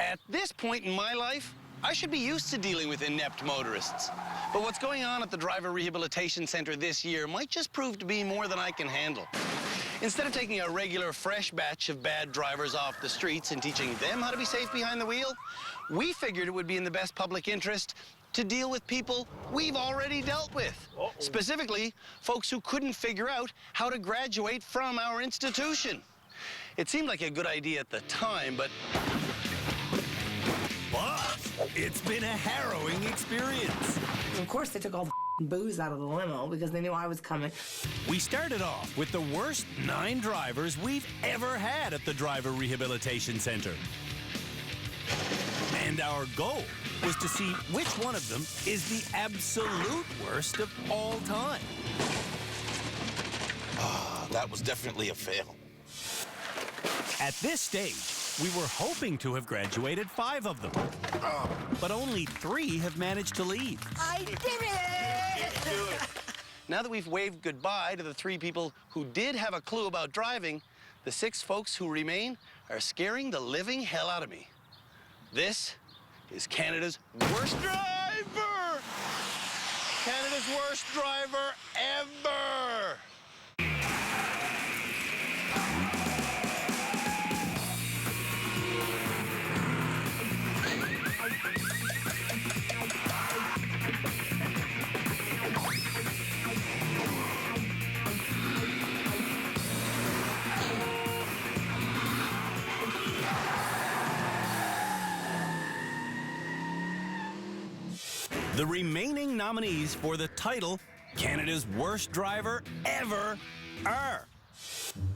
At this point in my life, I should be used to dealing with inept motorists. But what's going on at the Driver Rehabilitation Center this year might just prove to be more than I can handle. Instead of taking a regular fresh batch of bad drivers off the streets and teaching them how to be safe behind the wheel, we figured it would be in the best public interest to deal with people we've already dealt with. Specifically, folks who couldn't figure out how to graduate from our institution. It seemed like a good idea at the time, but it's been a harrowing experience. Of course, they took all the booze out of the limo because they knew I was coming. We started off with the worst 9 drivers we've ever had at the Driver Rehabilitation Center. And our goal was to see which one of them is the absolute worst of all time. That was definitely a fail. At this stage, we were hoping to have graduated 5 of them. But only 3 have managed to leave. I did it! now that we've waved goodbye to the 3 people who did have a clue about driving, the 6 folks who remain are scaring the living hell out of me. This is Canada's worst driver! Canada's worst driver ever! The remaining nominees for the title, Canada's Worst Driver Ever, are...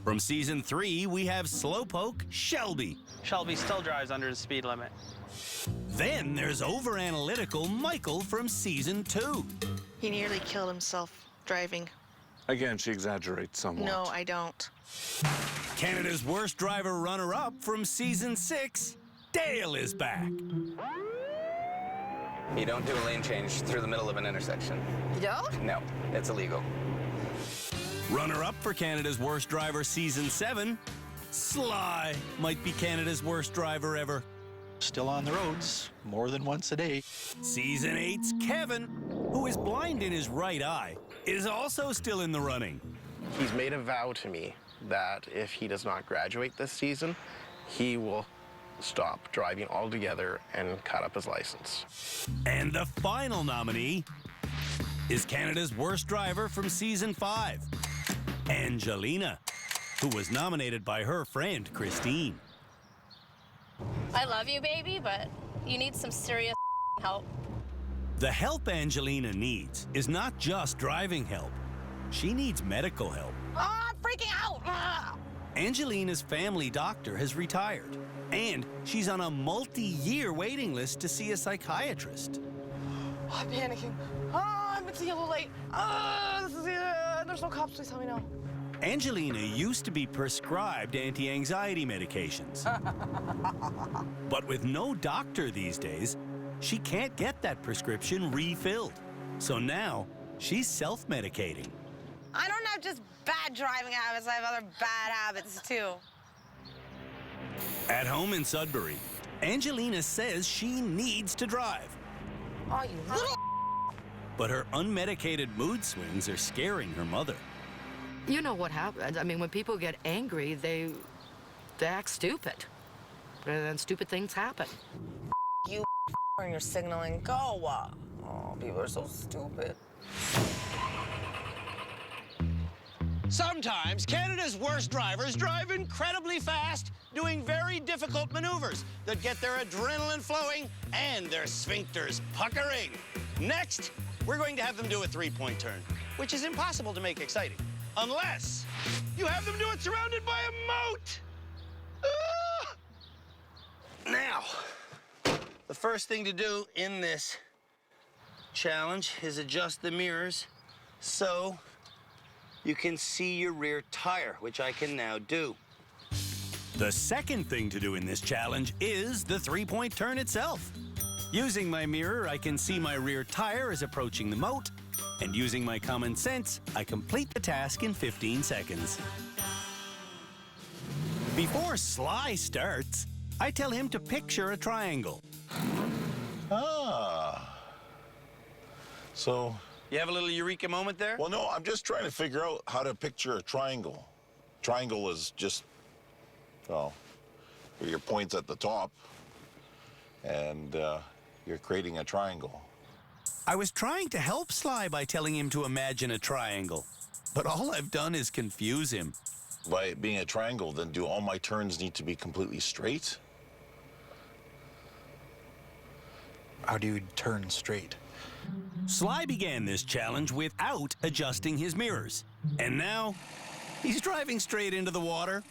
From Season 3, we have Slowpoke Shelby. Shelby still drives under the speed limit. Then there's over-analytical Michael from Season 2. He nearly killed himself driving. Again, she exaggerates somewhat. No, I don't. Canada's Worst Driver runner-up from Season 6, Dale is back. You don't do a lane change through the middle of an intersection. You don't? No, it's illegal. Runner-up for Canada's Worst Driver Season 7, Sly might be Canada's worst driver ever. Still on the roads more than once a day. Season 8's Kevin, who is blind in his right eye, is also still in the running. He's made a vow to me that if he does not graduate this season, he will stop driving altogether and cut up his license. And the final nominee is Canada's Worst Driver from Season 5, Angelina, who was nominated by her friend Christine. I love you, baby, but you need some serious help. The help Angelina needs is not just driving help. She needs medical help. Ah, I'm freaking out! Ah! Angelina's family doctor has retired, and she's on a multi-year waiting list to see a psychiatrist. Oh, I'm panicking. It's a yellow light. There's no cops. Please tell me no. Angelina used to be prescribed anti-anxiety medications. But with no doctor these days, she can't get that prescription refilled. So now, she's self-medicating. I don't have just bad driving habits. I have other bad habits, too. At home in Sudbury, Angelina says she needs to drive. Oh, you little... But her unmedicated mood swings are scaring her mother. You know what happens. I mean, when people get angry, they act stupid. And then stupid things happen. You and you're signaling. Go. Oh, people are so stupid. Sometimes Canada's worst drivers drive incredibly fast, doing very difficult maneuvers that get their adrenaline flowing and their sphincters puckering. Next, we're going to have them do a 3-point turn, which is impossible to make exciting, unless you have them do it surrounded by a moat. Now, the first thing to do in this challenge is adjust the mirrors so you can see your rear tire, which I can now do. The second thing to do in this challenge is the 3-point turn itself. Using my mirror, I can see my rear tire is approaching the moat, and using my common sense, I complete the task in 15 seconds. Before Sly starts, I tell him to picture a triangle. Ah. So, You have a little eureka moment there? well, no, I'm just trying to figure out how to picture a triangle. Triangle is just, well, your points at the top, and you're creating a triangle. I was trying to help Sly by telling him to imagine a triangle, but all I've done is confuse him. By it being a triangle, then do all my turns need to be completely straight? How do you turn straight? Sly began this challenge without adjusting his mirrors, and now he's driving straight into the water.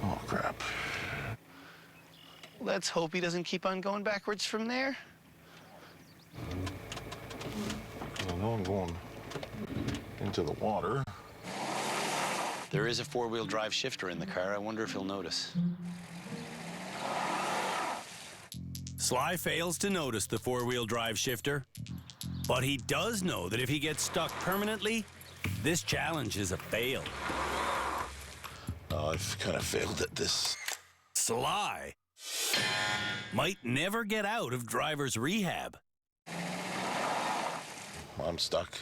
Oh, crap. Let's hope he doesn't keep on going backwards from there. I know I'm going into the water. There is a four-wheel drive shifter in the car. I wonder if he'll notice. Sly fails to notice the four-wheel drive shifter, but he does know that if he gets stuck permanently, this challenge is a fail. I've kind of failed at this. Sly might never get out of driver's rehab. I'm stuck.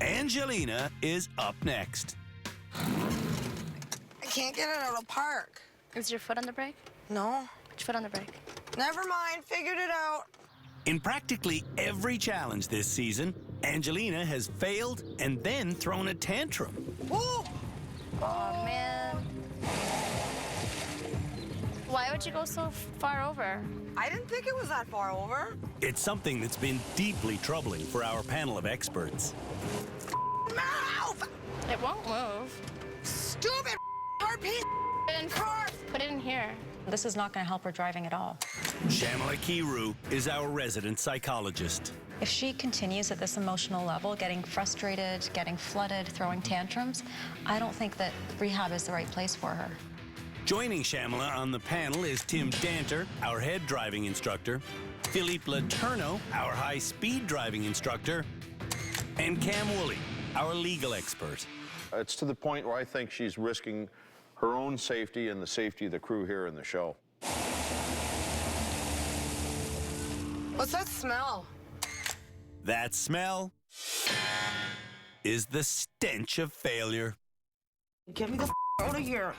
Angelina is up next. I can't get it out of the park. Is your foot on the brake? No. Put your foot on the brake. Never mind. Figured it out. In practically every challenge this season, Angelina has failed and then thrown a tantrum. Woo! Oh, man. Why would you go so far over? I didn't think it was that far over. It's something that's been deeply troubling for our panel of experts. Move! It won't move. Stupid hard piece of car. Put it in here. This is not going to help her driving at all. Shamala Kiru is our resident psychologist. If she continues at this emotional level, getting frustrated, getting flooded, throwing tantrums, I don't think that rehab is the right place for her. Joining Shamala on the panel is Tim Danter, our head driving instructor, Philippe Letourneau, our high-speed driving instructor, and Cam Woolley, our legal expert. It's to the point where I think she's risking her own safety and the safety of the crew here in the show. What's that smell? That smell is the stench of failure. Get me the out of here.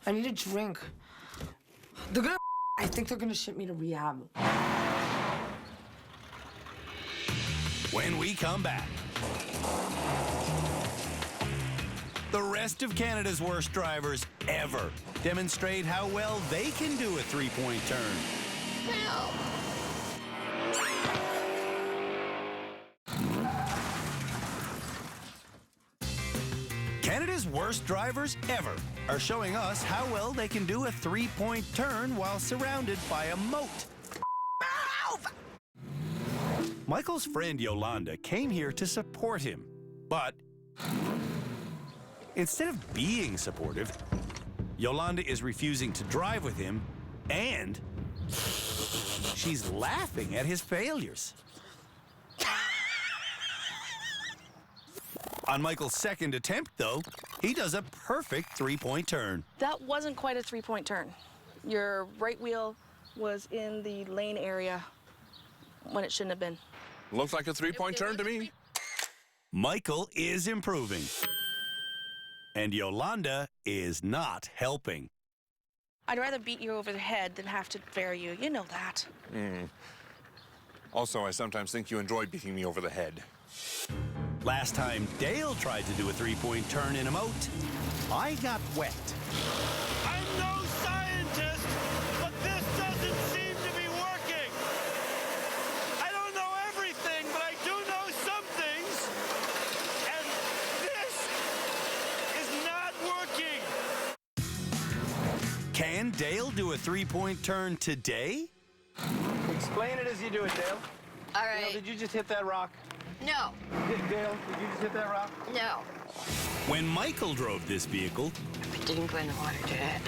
I need a drink. They're gonna I think they're gonna ship me to rehab. When we come back, the rest of Canada's worst drivers ever demonstrate how well they can do a three-point turn. Help. Canada's worst drivers ever are showing us how well they can do a three-point turn while surrounded by a moat. Michael's friend Yolanda came here to support him, but instead of being supportive, Yolanda is refusing to drive with him, and she's laughing at his failures. On Michael's second attempt, though, he does a perfect three-point turn. That wasn't quite a three-point turn. Your right wheel was in the lane area when it shouldn't have been. Looks like a three-point turn to me. Michael is improving, and Yolanda is not helping. I'd rather beat you over the head than have to bury you. You know that. Also, I sometimes think you enjoy beating me over the head. Last time Dale tried to do a three-point turn in a moat, I got wet. I'm no scientist, but this doesn't seem to be working. I don't know everything, but I do know some things. And this is not working. Can Dale do a three-point turn today? Explain it as you do it, Dale. All right. Dale, did you just hit that rock? No. Dale, did you just hit that rock? No. When Michael drove this vehicle, It didn't go in the water, did it?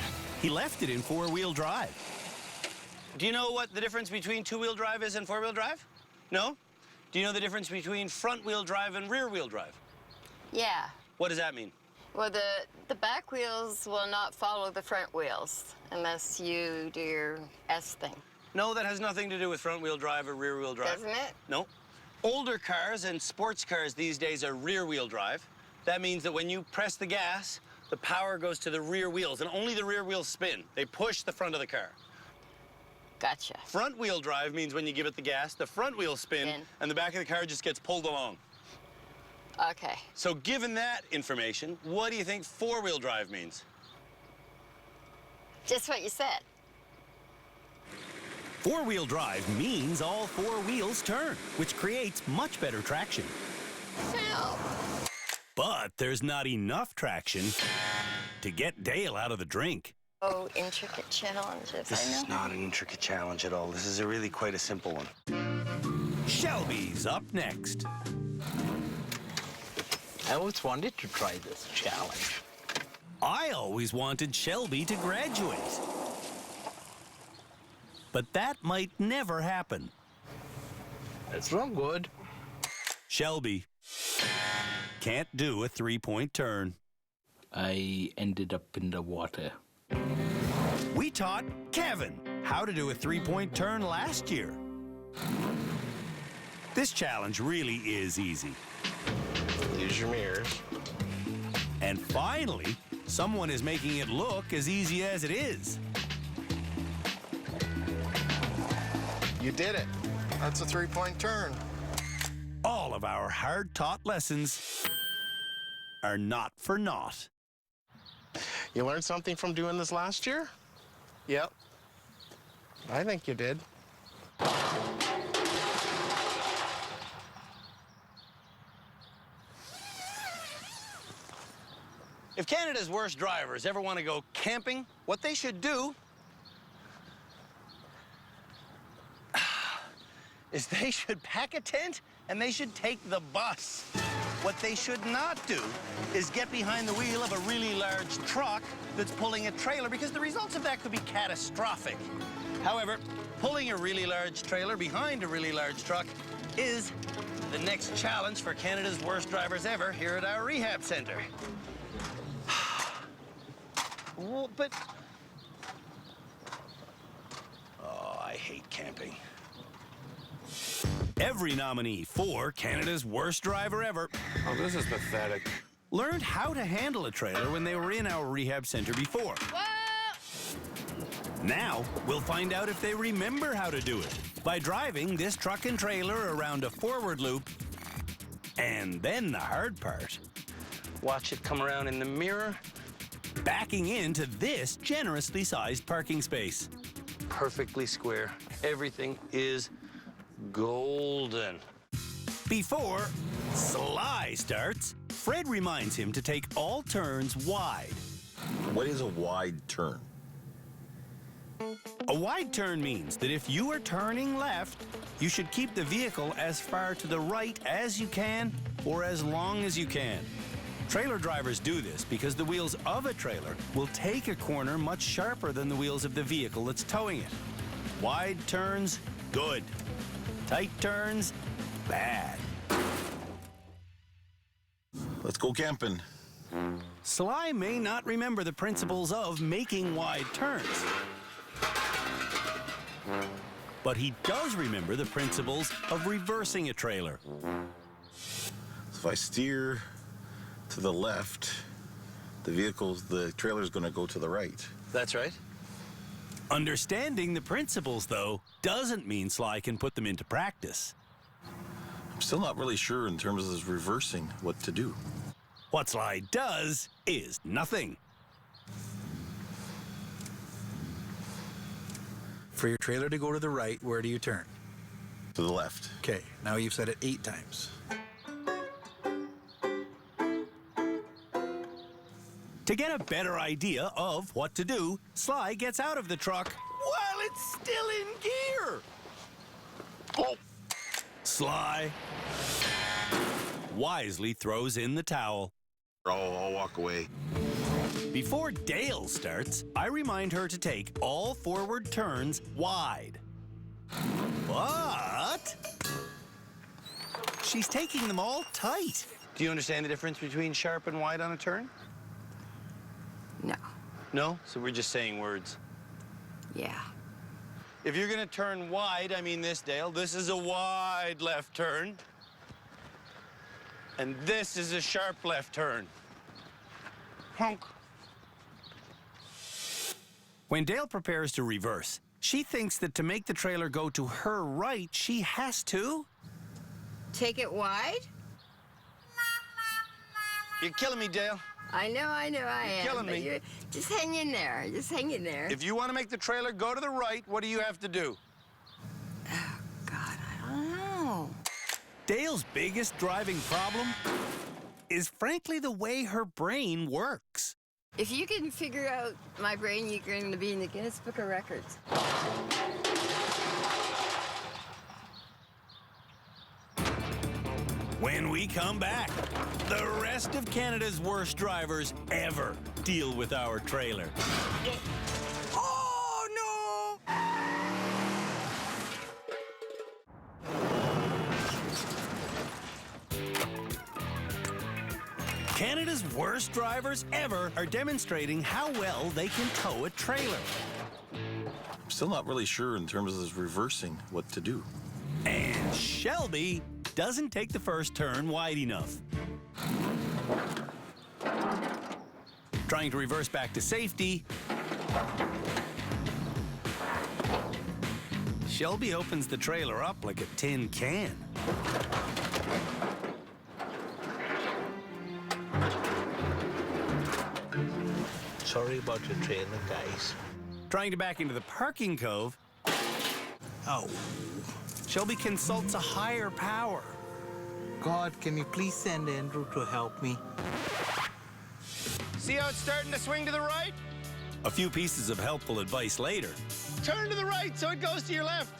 he left it in four-wheel drive. Do you know what the difference between two-wheel drive is and four-wheel drive? No? Do you know the difference between front-wheel drive and rear-wheel drive? Yeah. What does that mean? Well, the back wheels will not follow the front wheels unless you do your S thing. No, that has nothing to do with front-wheel drive or rear-wheel drive. Doesn't it? No. Older cars and sports cars these days are rear-wheel drive. That means that when you press the gas, the power goes to the rear wheels, and only the rear wheels spin. They push the front of the car. Gotcha. Front-wheel drive means when you give it the gas, the front wheels spin, and the back of the car just gets pulled along. Okay. So given that information, what do you think four-wheel drive means? Just what you said. Four-wheel drive means all four wheels turn, which creates much better traction. But there's not enough traction to get Dale out of the drink. Oh, intricate challenges, This I know. is not an intricate challenge at all. This is really quite a simple one. Shelby's up next. I always wanted to try this challenge. I always wanted Shelby to graduate. But that might never happen. It's not good. Shelby can't do a three-point turn. I ended up in the water. We taught Kevin how to do a three-point turn last year. This challenge really is easy. Use your mirrors. And finally, someone is making it look as easy as it is. You did it. That's a three-point turn. All of our hard-taught lessons are not for naught. You learned something from doing this last year? Yep. I think you did. If Canada's worst drivers ever want to go camping, what they should do is they should pack a tent and they should take the bus. What they should not do is get behind the wheel of a really large truck that's pulling a trailer, because the results of that could be catastrophic. However, pulling a really large trailer behind a really large truck is the next challenge for Canada's worst drivers ever here at our rehab center. Well, but... Oh, I hate camping. Every nominee for Canada's worst driver ever Oh, this is pathetic. learned how to handle a trailer when they were in our rehab center before. Now, we'll find out if they remember how to do it by driving this truck and trailer around a forward loop. And then the hard part. Watch it come around in the mirror. Backing into this generously sized parking space. Perfectly square. Everything is golden. Before Sly starts, Fred reminds him to take all turns wide. What is a wide turn? A wide turn means that if you are turning left, you should keep the vehicle as far to the right as you can for as long as you can. Trailer drivers do this because the wheels of a trailer will take a corner much sharper than the wheels of the vehicle that's towing it. Wide turns, good. Tight turns, bad. Let's go camping. Sly may not remember the principles of making wide turns, but he does remember the principles of reversing a trailer. If I steer to the left, the trailer's going to go to the right. That's right. Understanding the principles, though, doesn't mean Sly can put them into practice. I'm still not really sure in terms of reversing what to do. What Sly does is nothing. For your trailer to go to the right, where do you turn? To the left. Okay, now you've said it 8 times. To get a better idea of what to do, Sly gets out of the truck while it's still in gear. Oh. Sly wisely throws in the towel. I'll walk away. Before Dale starts, I remind her to take all forward turns wide. But she's taking them all tight. Do you understand the difference between sharp and wide on a turn? No. No? So we're just saying words. Yeah. If you're gonna turn wide, I mean this, Dale, this is a wide left turn. And this is a sharp left turn. Honk. When Dale prepares to reverse, she thinks that to make the trailer go to her right, she has to... Take it wide? You're killing me, Dale. I know I am. killing but me. you're- Just hang in there. Just hang in there. If you want to make the trailer go to the right, what do you have to do? I don't know. Dale's biggest driving problem is frankly the way her brain works. If you can figure out my brain, you're going to be in the Guinness Book of Records. When we come back, the rest of Canada's worst drivers ever deal with our trailer. Oh, no! Canada's worst drivers ever are demonstrating how well they can tow a trailer. I'm still not really sure in terms of this reversing what to do. And Shelby doesn't take the first turn wide enough. Trying to reverse back to safety, Shelby opens the trailer up like a tin can. Sorry about your trailer, guys. Trying to back into the parking cove, Shelby consults a higher power. God, can you please send Andrew to help me? See how it's starting to swing to the right? A few pieces of helpful advice later, Turn to the right so it goes to your left.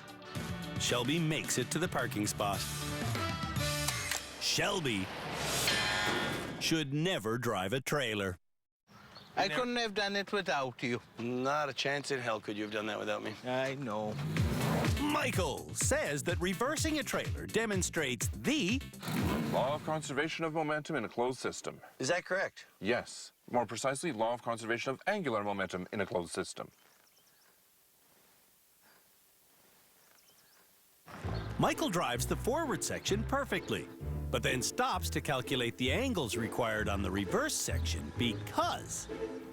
Shelby makes it to the parking spot. Shelby should never drive a trailer. I couldn't have done it without you. Not a chance in hell could you have done that without me. I know. Michael says that reversing a trailer demonstrates the Law of conservation of momentum in a closed system. Is that correct? Yes. More precisely, law of conservation of angular momentum in a closed system. Michael drives the forward section perfectly, but then stops to calculate the angles required on the reverse section because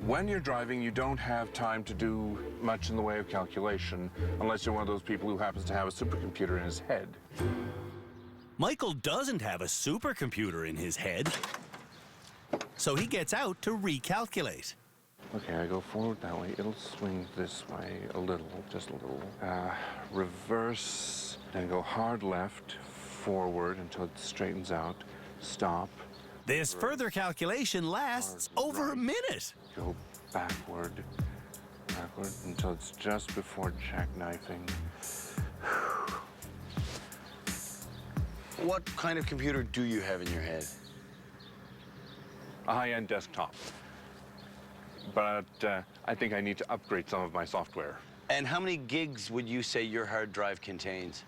When you're driving, you don't have time to do much in the way of calculation unless you're one of those people who happens to have a supercomputer in his head. Michael doesn't have a supercomputer in his head, so he gets out to recalculate. Okay, I go forward that way. It'll swing this way a little, just a little. Reverse, then go hard left, forward until it straightens out. Stop. This further calculation lasts over a minute. Go backward until it's just before jackknifing. What kind of computer do you have in your head? A high-end desktop. But I think I need to upgrade some of my software. And how many gigs would you say your hard drive contains?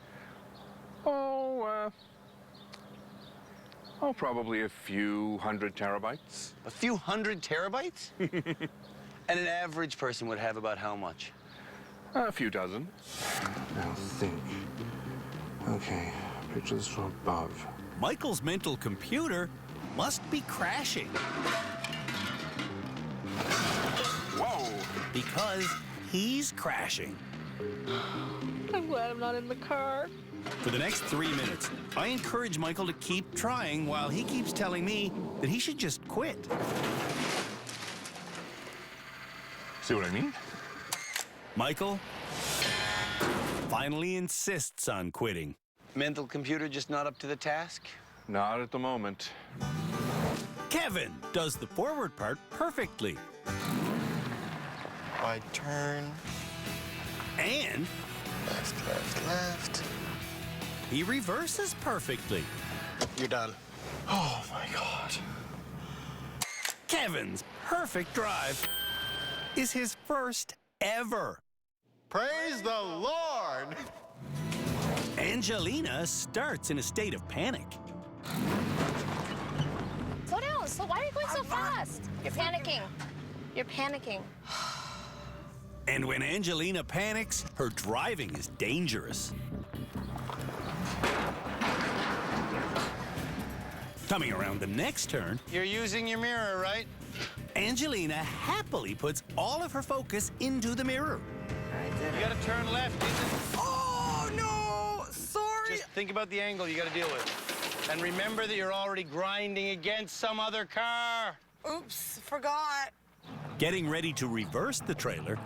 Probably a few hundred terabytes. A few hundred terabytes? And an average person would have about how much? A few dozen. Now think. Okay, picture this from above. Michael's mental computer must be crashing. Whoa! Because he's crashing. I'm glad I'm not in the car. For the next 3 minutes, I encourage Michael to keep trying while he keeps telling me that he should just quit. See what I mean? Michael finally insists on quitting. Mental computer just not up to the task? Not at the moment. Kevin does the forward part perfectly. Wide turn. And Left, left, left. he reverses perfectly. You're done. Oh my God. Kevin's perfect drive is his first ever. Praise the Lord! Angelina starts in a state of panic. Slow down. So why are you going so fast? You're panicking. You're panicking. And when Angelina panics, her driving is dangerous. Coming around the next turn, You're using your mirror, right? Angelina happily puts all of her focus into the mirror. You gotta turn left, isn't Oh, no! Sorry! Just think about the angle you gotta deal with. And remember that you're already grinding against some other car. Oops, forgot. Getting ready to reverse the trailer,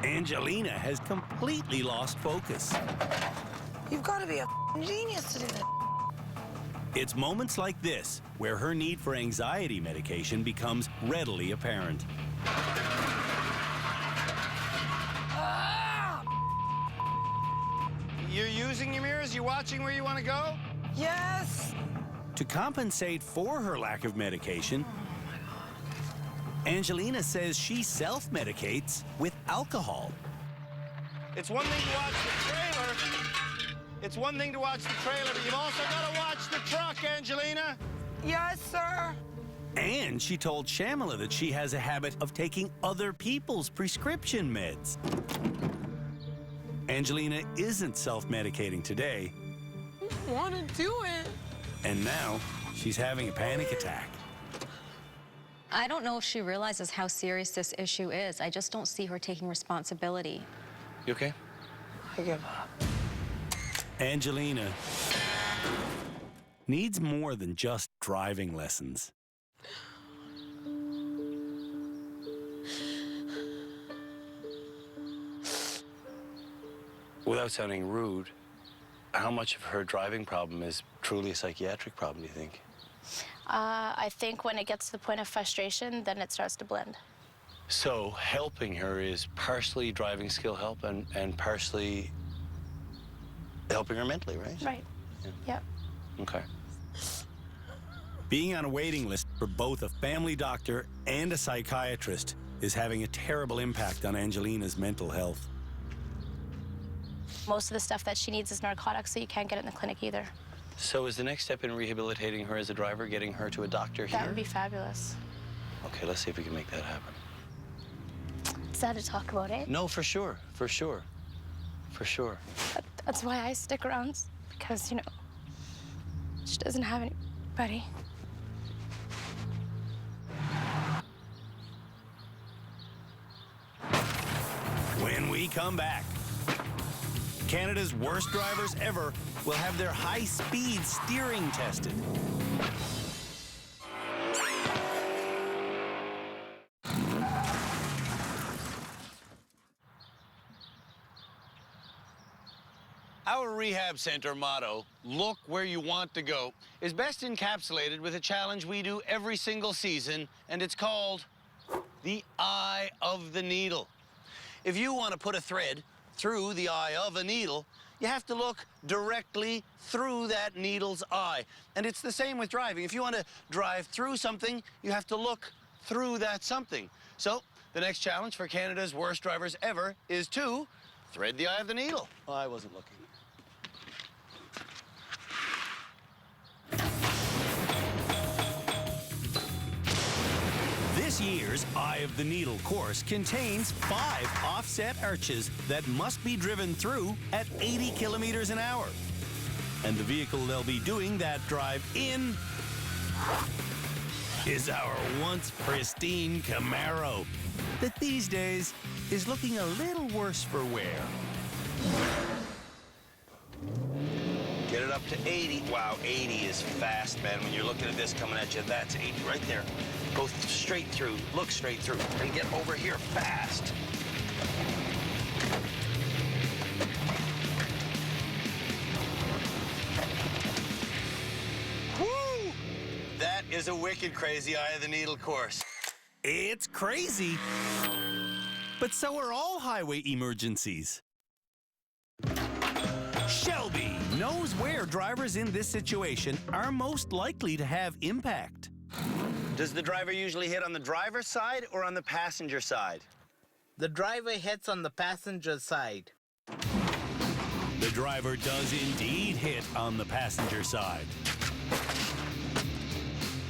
Angelina has completely lost focus. You've got to be a genius to do that. It's moments like this where her need for anxiety medication becomes readily apparent. You're using your mirrors? You watching where you want to go? Yes! To compensate for her lack of medication, Angelina says she self-medicates with alcohol. It's one thing to watch the trailer. It's one thing to watch the trailer, but you've also got to watch the truck, Angelina. Yes, sir. And she told Shamila that she has a habit of taking other people's prescription meds. Angelina isn't self-medicating today, I want to do it. and now she's having a panic attack. I don't know if she realizes how serious this issue is. I just don't see her taking responsibility. You okay? I give up. Angelina needs more than just driving lessons. Without sounding rude, how much of her driving problem is truly a psychiatric problem, do you think? I think when it gets to the point of frustration, then it starts to blend. So helping her is partially driving skill help and partially helping her mentally, right? Right. Yep. Okay. Being on a waiting list for both a family doctor and a psychiatrist is having a terrible impact on Angelina's mental health. Most of the stuff that she needs is narcotics, so you can't get it in the clinic either. So is the next step in rehabilitating her as a driver getting her to a doctor here? That would be fabulous. Okay, let's see if we can make that happen. Is that to talk about it? No, for sure, for sure, for sure. That's why I stick around, because, you know, she doesn't have anybody. When we come back, Canada's worst drivers ever will have their high-speed steering tested. Our rehab center motto, look where you want to go, is best encapsulated with a challenge we do every single season, and it's called the eye of the needle. If you want to put a thread through the eye of a needle, you have to look directly through that needle's eye. And it's the same with driving. If you want to drive through something, you have to look through that something. So the next challenge for Canada's worst drivers ever is to thread the eye of the needle. Oh, I wasn't looking. This year's Eye of the Needle course contains 5 offset arches that must be driven through at 80 kilometers an hour. And the vehicle they'll be doing that drive in is our once pristine Camaro, that these days is looking a little worse for wear. Get it up to 80. Wow, 80 is fast, man. When you're looking at this coming at you, that's 80 right there. Go straight through, look straight through, and get over here fast. Woo! That is a wicked crazy Eye of the Needle course. It's crazy, but so are all highway emergencies. Shelby knows where drivers in this situation are most likely to have impact. Does the driver usually hit on the driver's side or on the passenger side? The driver hits on the passenger side. The driver does indeed hit on the passenger side.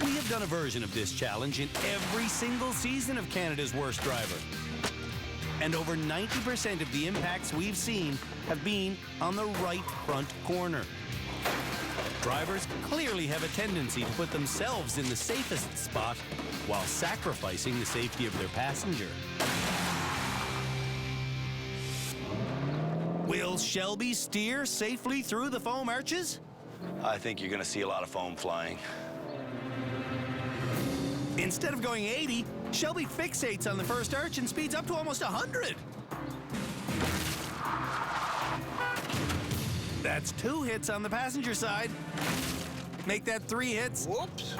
We have have done a version of this challenge in every single season of Canada's Worst Driver. And over 90% of the impacts we've seen have been on the right front corner. Drivers clearly have a tendency to put themselves in the safest spot while sacrificing the safety of their passenger. Will Shelby steer safely through the foam arches? I think you're going to see a lot of foam flying. Instead of going 80, Shelby fixates on the first arch and speeds up to almost 100. That's 2 hits on the passenger side. Make that 3 hits. Whoops.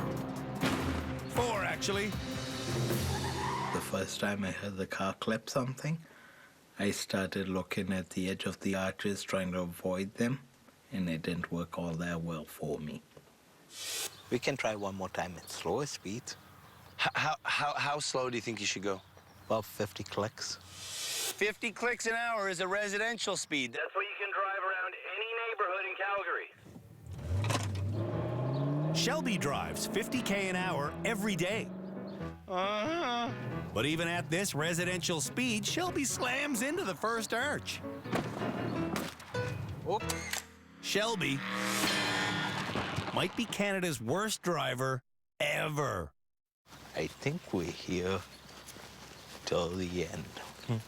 4, actually. The first time I heard the car clip something, I started looking at the edge of the arches, trying to avoid them, and it didn't work all that well for me. We can try one more time at slower speeds. How slow do you think you should go? About 50 clicks. 50 clicks an hour is a residential speed. That's what you can drive around any neighborhood in Calgary. Shelby drives 50k an hour every day. But even at this residential speed, Shelby slams into the first arch. Shelby might be Canada's worst driver ever. I think we're here till the end.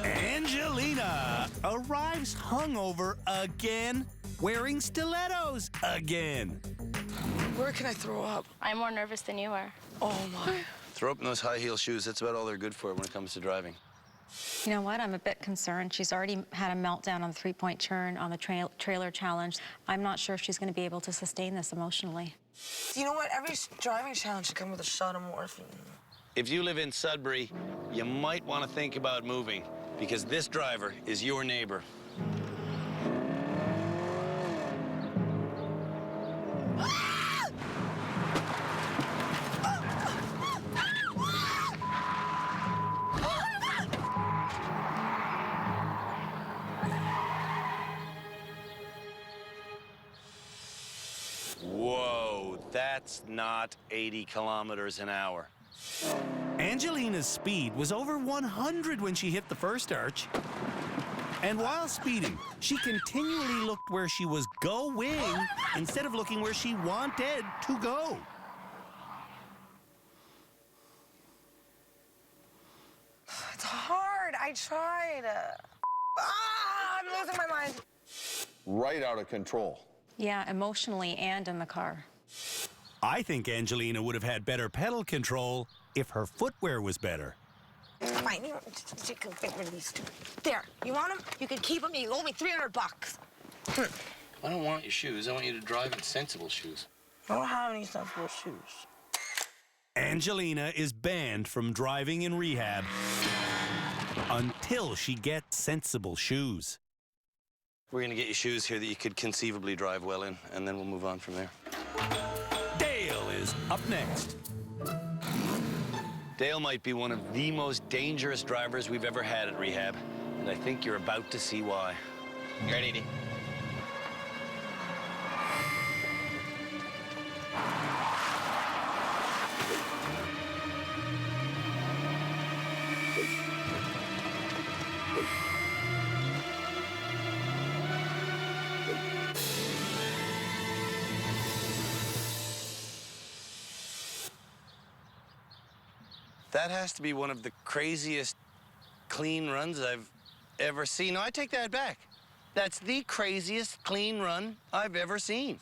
Angelina arrives hungover again, wearing stilettos again. Where can I throw up? I'm more nervous than you are. Oh, my. Throw up in those high heel shoes. That's about all they're good for when it comes to driving. You know what? I'm a bit concerned. She's already had a meltdown on the 3-point turn on the trailer challenge. I'm not sure if she's going to be able to sustain this emotionally. You know what? Every driving challenge should come with a shot of morphine. If you live in Sudbury, you might want to think about moving because this driver is your neighbor. Whoa, that's not 80 kilometers an hour. Angelina's speed was over 100 when she hit the first arch. And while speeding, she continually looked where she was going instead of looking where she wanted to go. It's hard. I tried. I'm losing my mind. Right out of control. Yeah, emotionally and in the car. I think Angelina would have had better pedal control if her footwear was better. Fine, you can get rid of these two. There, you want them? You can keep them. You owe me $300. I don't want your shoes. I want you to drive in sensible shoes. I don't have any sensible shoes. Angelina is banned from driving in rehab until she gets sensible shoes. We're going to get you shoes here that you could conceivably drive well in, and then we'll move on from there. Dale is up next. Dale might be one of the most dangerous drivers we've ever had at rehab, and I think you're about to see why. You ready, Edie? That has to be one of the craziest clean runs I've ever seen. No, I take that back. That's the craziest clean run I've ever seen.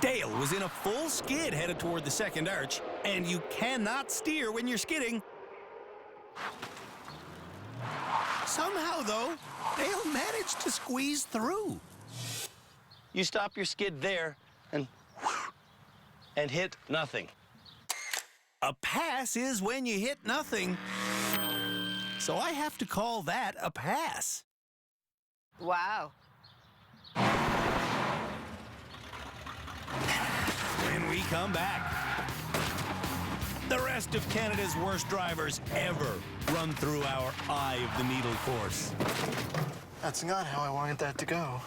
Dale was in a full skid headed toward the second arch, and you cannot steer when you're skidding. Somehow, though, Dale managed to squeeze through. You stop your skid there and hit nothing. A pass is when you hit nothing. So I have to call that a pass. Wow. When we come back, the rest of Canada's worst drivers ever run through our eye of the needle course. That's not how I wanted that to go.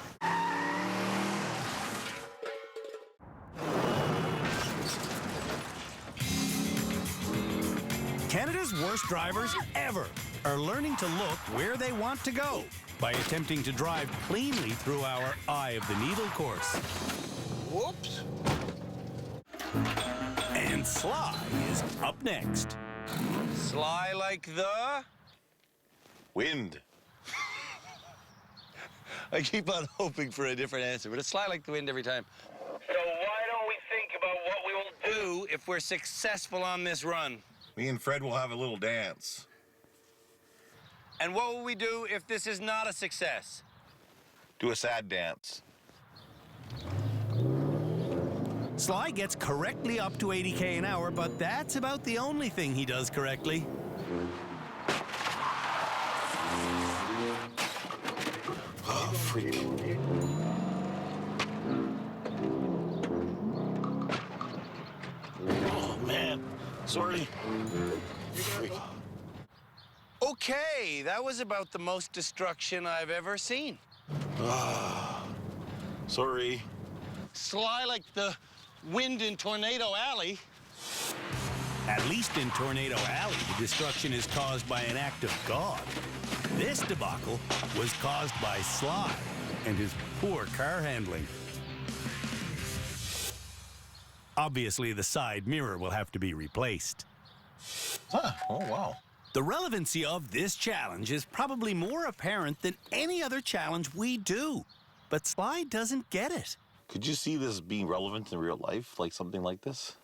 Canada's worst drivers ever are learning to look where they want to go by attempting to drive cleanly through our Eye of the Needle course. Whoops. And Sly is up next. Sly like the... Wind. I keep on hoping for a different answer, but it's Sly like the wind every time. So why don't we think about what we will do if we're successful on this run? Me and Fred will have a little dance. And what will we do if this is not a success? Do a sad dance. Sly gets correctly up to 80k an hour, but that's about the only thing he does correctly. Oh, freak. Oh, man. Sorry. Freak. Okay, that was about the most destruction I've ever seen. Sorry. Sly like the wind in Tornado Alley. At least in Tornado Alley, the destruction is caused by an act of God. This debacle was caused by Sly and his poor car handling. Obviously, the side mirror will have to be replaced. Huh. Oh, wow. The relevancy of this challenge is probably more apparent than any other challenge we do. But Sly doesn't get it. Could you see this being relevant in real life, like something like this?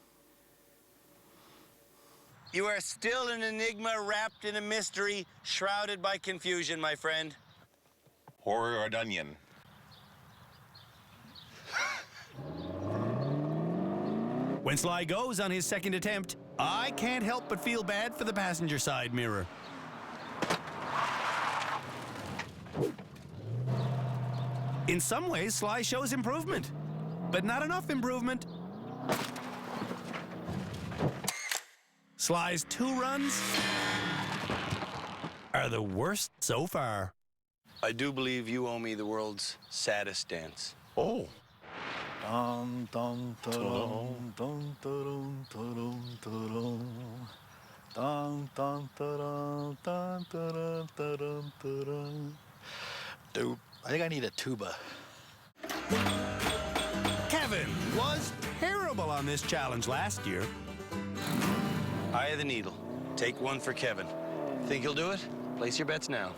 You are still an enigma wrapped in a mystery, shrouded by confusion, my friend. Or an onion. When Sly goes on his second attempt, I can't help but feel bad for the passenger side mirror. In some ways, Sly shows improvement, but not enough improvement. Sly's 2 runs are the worst so far. I do believe you owe me the world's saddest dance. Oh. Dum dum dum dum dum dum dum dum dum dum dum dum dum dum. Dude, I think I need a tuba. Kevin was terrible on this challenge last year. Eye of the Needle. Take one for Kevin. Think he'll do it? Place your bets now.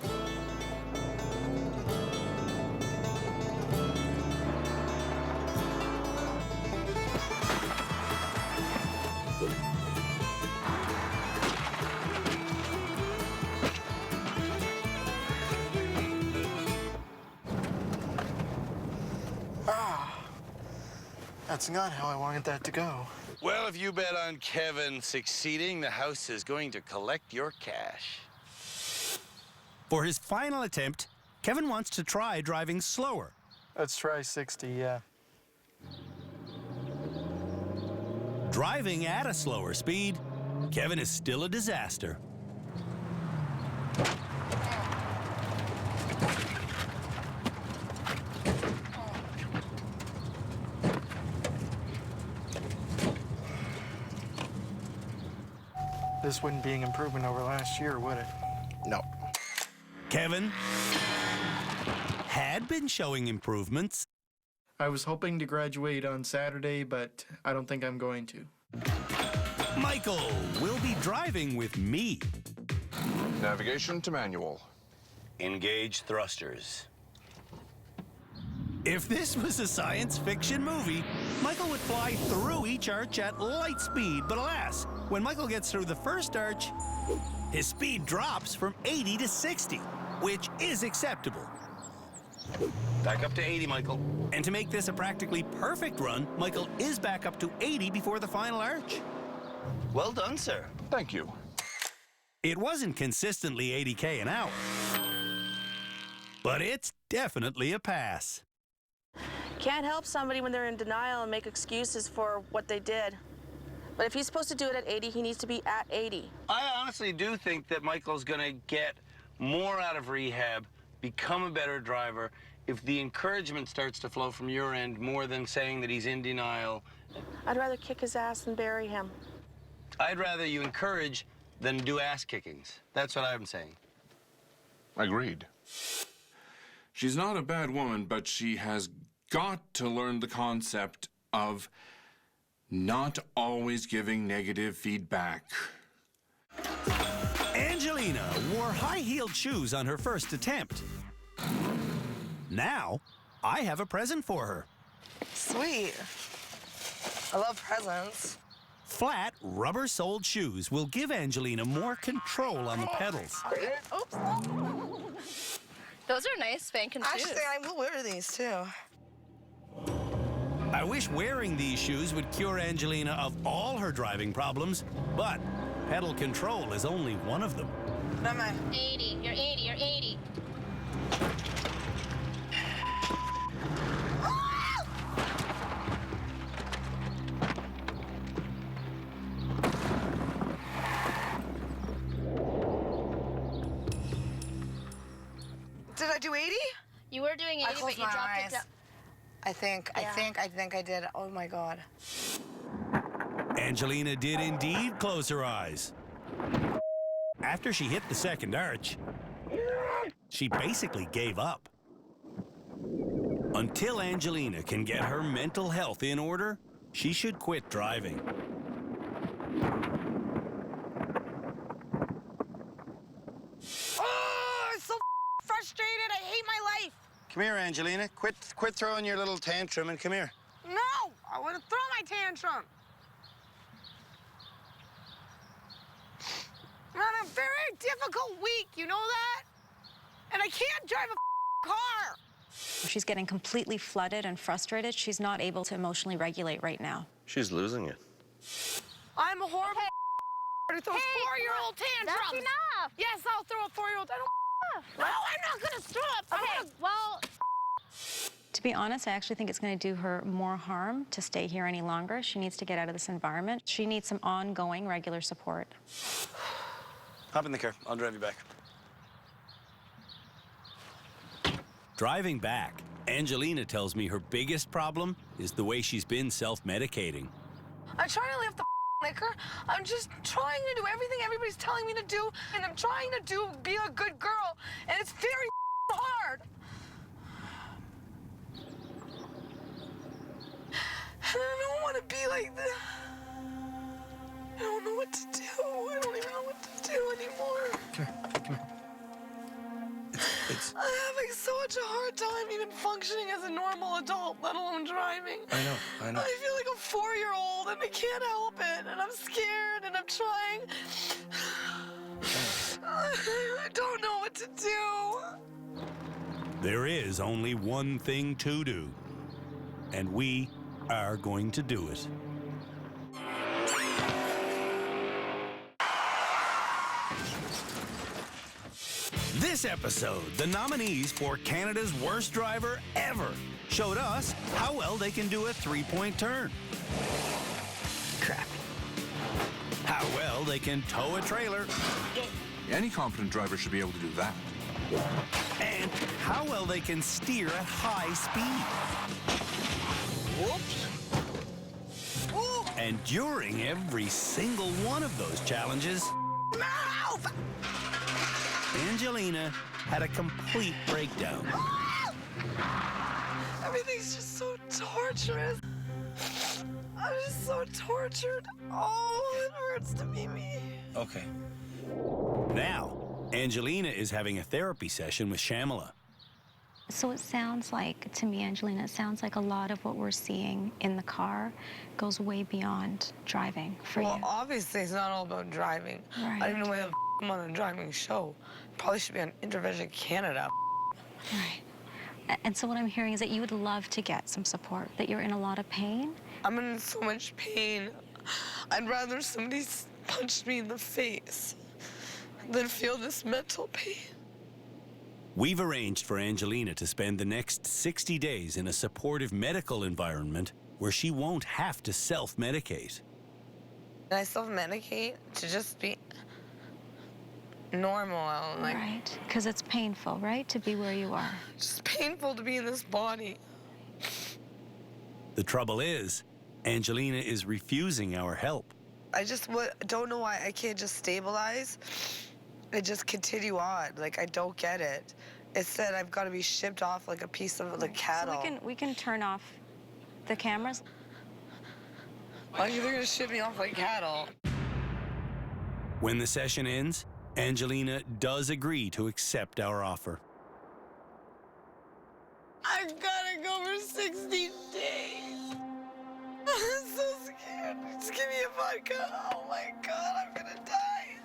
That's not how I wanted that to go. Well, if you bet on Kevin succeeding, the house is going to collect your cash. For his final attempt, Kevin wants to try driving slower. Let's try 60, yeah. Driving at a slower speed, Kevin is still a disaster. This wouldn't be an improvement over last year, would it? No. Kevin had been showing improvements. I was hoping to graduate on Saturday, but I don't think I'm going to. Michael will be driving with me. Navigation to manual. Engage thrusters. If this was a science fiction movie, Michael would fly through each arch at light speed. But alas, when Michael gets through the first arch, his speed drops from 80 to 60, which is acceptable. Back up to 80, Michael. And to make this a practically perfect run, Michael is back up to 80 before the final arch. Well done, sir. Thank you. It wasn't consistently 80k an hour, but it's definitely a pass. Can't help somebody when they're in denial and make excuses for what they did. But if he's supposed to do it at 80, he needs to be at 80. I honestly do think that Michael's going to get more out of rehab, become a better driver, if the encouragement starts to flow from your end more than saying that he's in denial. I'd rather kick his ass than bury him. I'd rather you encourage than do ass kickings. That's what I'm saying. Agreed. She's not a bad woman, but she has got to learn the concept of not always giving negative feedback. Angelina wore high-heeled shoes on her first attempt. Now, I have a present for her. Sweet. I love presents. Flat, rubber-soled shoes will give Angelina more control on the pedals. Oops. Those are nice spanking shoes. Actually, I will wear these too. I wish wearing these shoes would cure Angelina of all her driving problems, but pedal control is only one of them. What am I? 80. You're 80. You're 80. Did I do 80? You were doing 80, but you dropped it down. I think I did. Oh my God. Angelina did indeed close her eyes. After she hit the second arch, she basically gave up. Until Angelina can get her mental health in order, she should quit driving. Oh, I'm so frustrated. I hate my life. Come here, Angelina. Quit throwing your little tantrum and come here. No, I want to throw my tantrum. I'm having a very difficult week, you know that? And I can't drive a car. She's getting completely flooded and frustrated. She's not able to emotionally regulate right now. She's losing it. I'm a horrible to throw 4-year-old tantrums. That's enough. Yes, I'll throw a 4-year-old. I don't. No, I'm not gonna stop. Okay, well. To be honest, I actually think it's going to do her more harm to stay here any longer. She needs to get out of this environment. She needs some ongoing, regular support. Hop in the car. I'll drive you back. Driving back, Angelina tells me her biggest problem is the way she's been self-medicating. I'm trying to leave the liquor. I'm just trying to do everything everybody's telling me to do, and I'm trying to be a good girl, and it's very hard. And I don't want to be like this. I don't know what to do. I don't even know what to do anymore. Come here. It's... I'm having such a hard time even functioning as a normal adult, let alone driving. I know. I feel like a 4-year-old and I can't help it, and I'm scared and I'm trying. I don't know what to do. There is only one thing to do, and we are going to do it. This episode, the nominees for Canada's Worst Driver Ever showed us how well they can do a 3-point turn. Crap. How well they can tow a trailer. Any competent driver should be able to do that. And how well they can steer at high speed. Whoops. Ooh. And during every single one of those challenges, Mouth! Angelina had a complete breakdown. Everything's just so torturous. I'm just so tortured. Oh, it hurts to be me. Okay. Now, Angelina is having a therapy session with Shamala. So it sounds like, to me, Angelina, it sounds like a lot of what we're seeing in the car goes way beyond driving for you. Well, obviously, it's not all about driving. Right. I don't even know why I'm on a driving show. Probably should be on Intervention Canada. Right. And so what I'm hearing is that you would love to get some support, that you're in a lot of pain. I'm in so much pain. I'd rather somebody punched me in the face than feel this mental pain. We've arranged for Angelina to spend the next 60 days in a supportive medical environment where she won't have to self-medicate. And I self-medicate to just be normal. Like, Right, because it's painful, right, to be where you are. It's just painful to be in this body. The trouble is, Angelina is refusing our help. I just don't know why I can't just stabilize and just continue on. Like, I don't get it. It said I've got to be shipped off like a piece of like cattle. So we can turn off the cameras. Like, they're going to ship me off like cattle. When the session ends, Angelina does agree to accept our offer. I've got to go for 60 days. I'm so scared. Just give me a vodka. Oh my God, I'm going to die.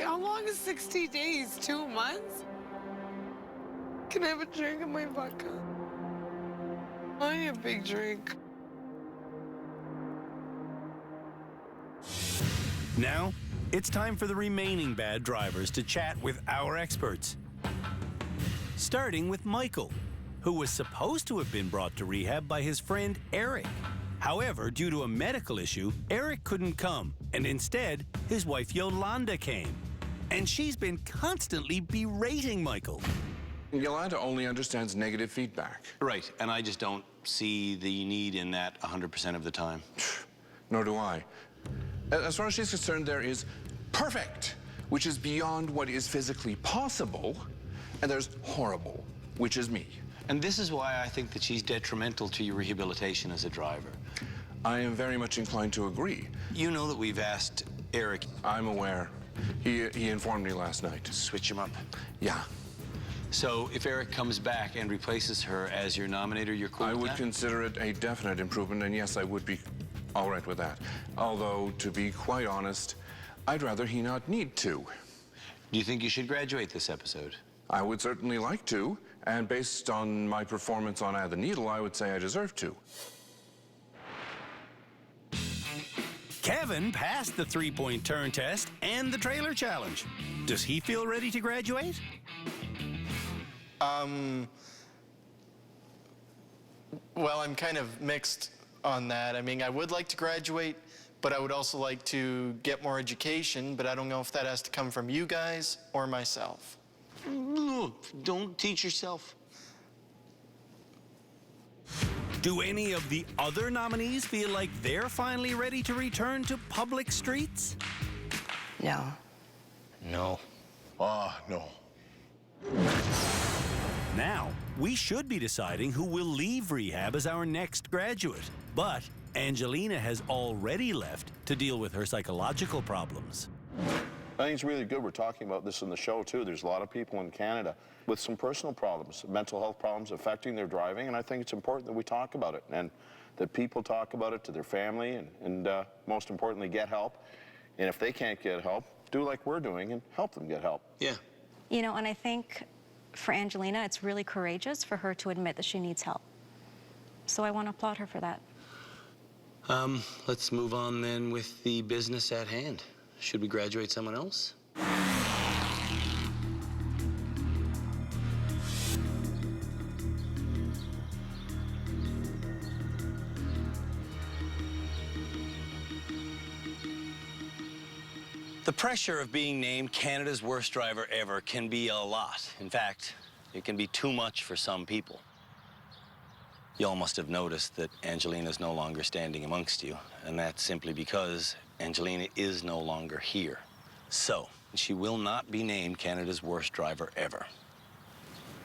How long is 60 days? 2 months? Can I have a drink of my vodka? I need a big drink. Now, it's time for the remaining bad drivers to chat with our experts. Starting with Michael, who was supposed to have been brought to rehab by his friend Eric. However, due to a medical issue, Eric couldn't come, and instead, his wife Yolanda came. And she's been constantly berating Michael. Yolanda only understands negative feedback. Right, and I just don't see the need in that 100% of the time. Nor do I. As far as she's concerned, there is perfect, which is beyond what is physically possible, and there's horrible, which is me. And this is why I think that she's detrimental to your rehabilitation as a driver. I am very much inclined to agree. You know that we've asked Eric. I'm aware. He informed me last night. Switch him up. Yeah. So if Eric comes back and replaces her as your nominator, you're cool with that? I would consider it a definite improvement, and yes, I would be all right with that. Although, to be quite honest, I'd rather he not need to. Do you think you should graduate this episode? I would certainly like to, and based on my performance on Eye of the Needle, I would say I deserve to. Kevin passed the 3-point turn test and the trailer challenge. Does he feel ready to graduate? Well, I'm kind of mixed on that. I mean, I would like to graduate, but I would also like to get more education, but I don't know if that has to come from you guys or myself. Look, don't teach yourself. Do any of the other nominees feel like they're finally ready to return to public streets? No. No. No. Now, we should be deciding who will leave rehab as our next graduate. But Angelina has already left to deal with her psychological problems. I think it's really good we're talking about this in the show, too. There's a lot of people in Canada with some personal problems, mental health problems affecting their driving, and I think it's important that we talk about it and that people talk about it to their family and most importantly, get help. And if they can't get help, do like we're doing and help them get help. Yeah. You know, and I think for Angelina, it's really courageous for her to admit that she needs help. So I want to applaud her for that. Let's move on then with the business at hand. Should we graduate someone else? The pressure of being named Canada's worst driver ever can be a lot. In fact, it can be too much for some people. Y'all must have noticed that Angelina's no longer standing amongst you, and that's simply because Angelina is no longer here. So, she will not be named Canada's worst driver ever.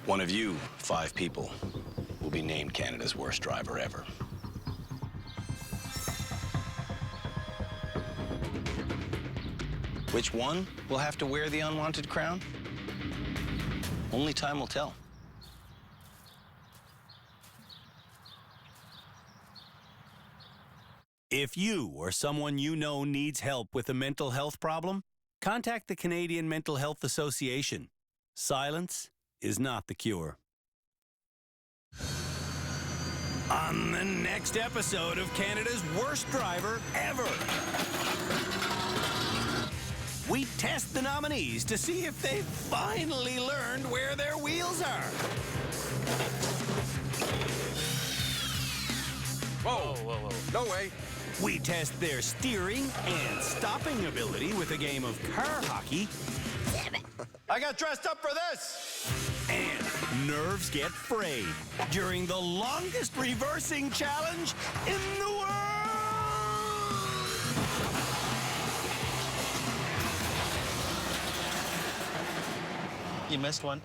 One of you, 5 people, will be named Canada's worst driver ever. Which one will have to wear the unwanted crown? Only time will tell. If you or someone you know needs help with a mental health problem, contact the Canadian Mental Health Association. Silence is not the cure. On the next episode of Canada's Worst Driver Ever, we test the nominees to see if they've finally learned where their wheels are. Whoa, whoa, whoa. No way. We test their steering and stopping ability with a game of car hockey. I got dressed up for this! And nerves get frayed during the longest reversing challenge in the world. You missed one.